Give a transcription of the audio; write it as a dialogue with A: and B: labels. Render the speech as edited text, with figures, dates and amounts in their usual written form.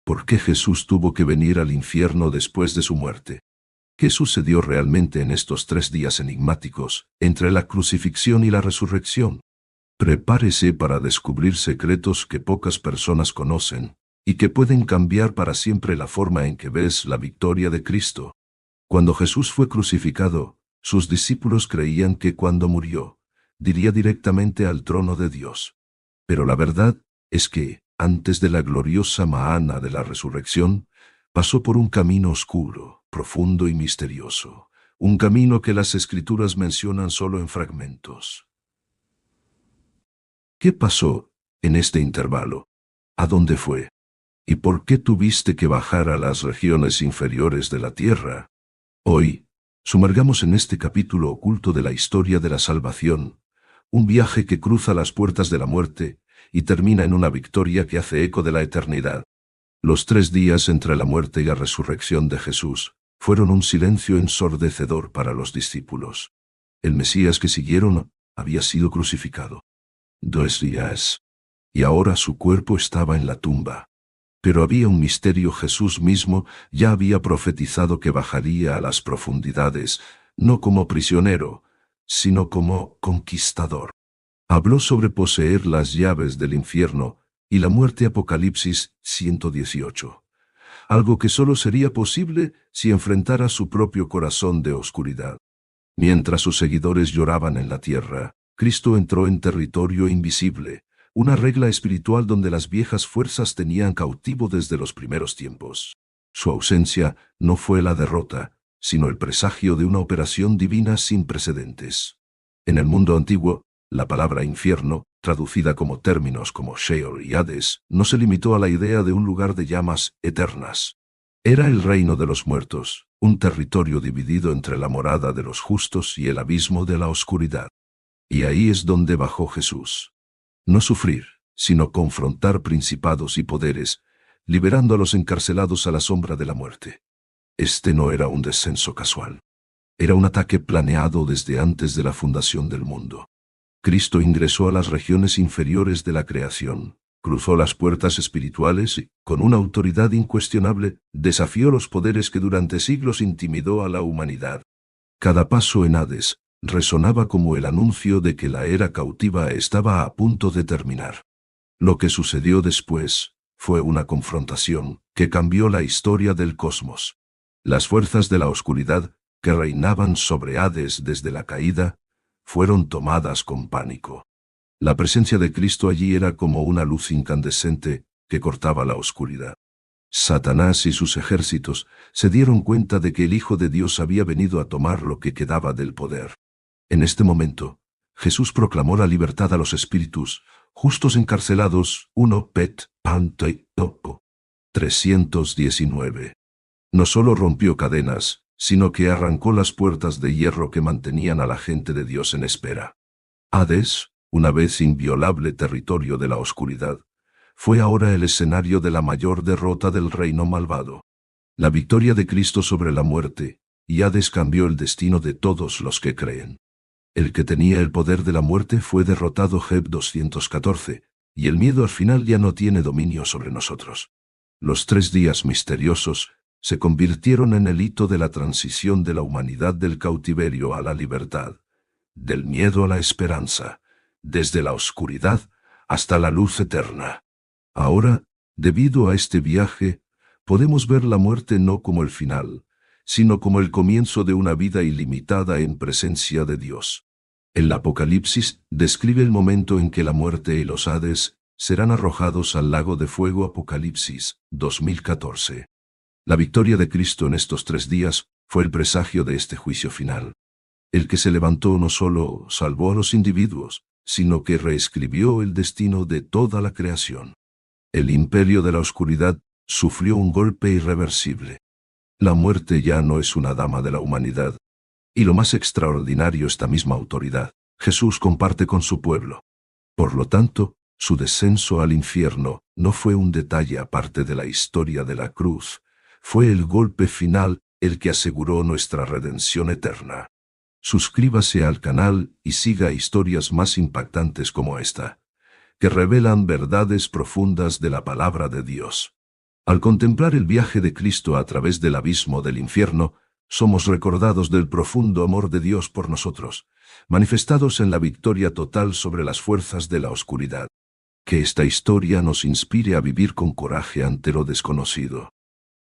A: ¿Por qué Jesús tuvo que venir al infierno después de su muerte? ¿Qué sucedió realmente en estos 3 días enigmáticos, entre la crucifixión y la resurrección? Prepárese para descubrir secretos que pocas personas conocen, y que pueden cambiar para siempre la forma en que ves la victoria de Cristo. Cuando Jesús fue crucificado, sus discípulos creían que cuando murió, diría directamente al trono de Dios. Pero la verdad es que, antes de la gloriosa mañana de la resurrección, pasó por un camino oscuro, profundo y misterioso, un camino que las Escrituras mencionan solo en fragmentos. ¿Qué pasó en este intervalo? ¿A dónde fue? ¿Y por qué tuviste que bajar a las regiones inferiores de la tierra? Hoy, sumergamos en este capítulo oculto de la historia de la salvación, un viaje que cruza las puertas de la muerte y termina en una victoria que hace eco de la eternidad. Los 3 días entre la muerte y la resurrección de Jesús fueron un silencio ensordecedor para los discípulos. El Mesías que siguieron había sido crucificado. 2 días. Y ahora su cuerpo estaba en la tumba. Pero había un misterio. Jesús mismo ya había profetizado que bajaría a las profundidades, no como prisionero, sino como conquistador. Habló sobre poseer las llaves del infierno y la muerte. Apocalipsis 118. Algo que solo sería posible si enfrentara su propio corazón de oscuridad. Mientras sus seguidores lloraban en la tierra, Cristo entró en territorio invisible, una regla espiritual donde las viejas fuerzas tenían cautivo desde los primeros tiempos. Su ausencia no fue la derrota, sino el presagio de una operación divina sin precedentes. En el mundo antiguo, la palabra infierno, traducida como términos como Sheol y Hades, no se limitó a la idea de un lugar de llamas eternas. Era el reino de los muertos, un territorio dividido entre la morada de los justos y el abismo de la oscuridad. Y ahí es donde bajó Jesús. No sufrir, sino confrontar principados y poderes, liberando a los encarcelados a la sombra de la muerte. Este no era un descenso casual. Era un ataque planeado desde antes de la fundación del mundo. Cristo ingresó a las regiones inferiores de la creación, cruzó las puertas espirituales y, con una autoridad incuestionable, desafió los poderes que durante siglos intimidó a la humanidad. Cada paso en Hades resonaba como el anuncio de que la era cautiva estaba a punto de terminar. Lo que sucedió después fue una confrontación que cambió la historia del cosmos. Las fuerzas de la oscuridad, que reinaban sobre Hades desde la caída, fueron tomadas con pánico. La presencia de Cristo allí era como una luz incandescente que cortaba la oscuridad. Satanás y sus ejércitos se dieron cuenta de que el Hijo de Dios había venido a tomar lo que quedaba del poder. En este momento, Jesús proclamó la libertad a los espíritus justos encarcelados. 1 Pet. 319. No solo rompió cadenas, sino que arrancó las puertas de hierro que mantenían a la gente de Dios en espera. Hades, una vez inviolable territorio de la oscuridad, fue ahora el escenario de la mayor derrota del reino malvado. La victoria de Cristo sobre la muerte, y Hades cambió el destino de todos los que creen. El que tenía el poder de la muerte fue derrotado. Job 214, y el miedo al final ya no tiene dominio sobre nosotros. Los 3 días misteriosos se convirtieron en el hito de la transición de la humanidad del cautiverio a la libertad, del miedo a la esperanza, desde la oscuridad hasta la luz eterna. Ahora, debido a este viaje, podemos ver la muerte no como el final, sino como el comienzo de una vida ilimitada en presencia de Dios. El Apocalipsis describe el momento en que la muerte y los Hades serán arrojados al lago de fuego. Apocalipsis 2014. La victoria de Cristo en estos 3 días fue el presagio de este juicio final. El que se levantó no solo salvó a los individuos, sino que reescribió el destino de toda la creación. El imperio de la oscuridad sufrió un golpe irreversible. La muerte ya no es una dama de la humanidad. Y lo más extraordinario, esta misma autoridad, Jesús comparte con su pueblo. Por lo tanto, su descenso al infierno no fue un detalle aparte de la historia de la cruz, fue el golpe final, el que aseguró nuestra redención eterna. Suscríbase al canal y siga historias más impactantes como esta, que revelan verdades profundas de la palabra de Dios. Al contemplar el viaje de Cristo a través del abismo del infierno, somos recordados del profundo amor de Dios por nosotros, manifestados en la victoria total sobre las fuerzas de la oscuridad. Que esta historia nos inspire a vivir con coraje ante lo desconocido.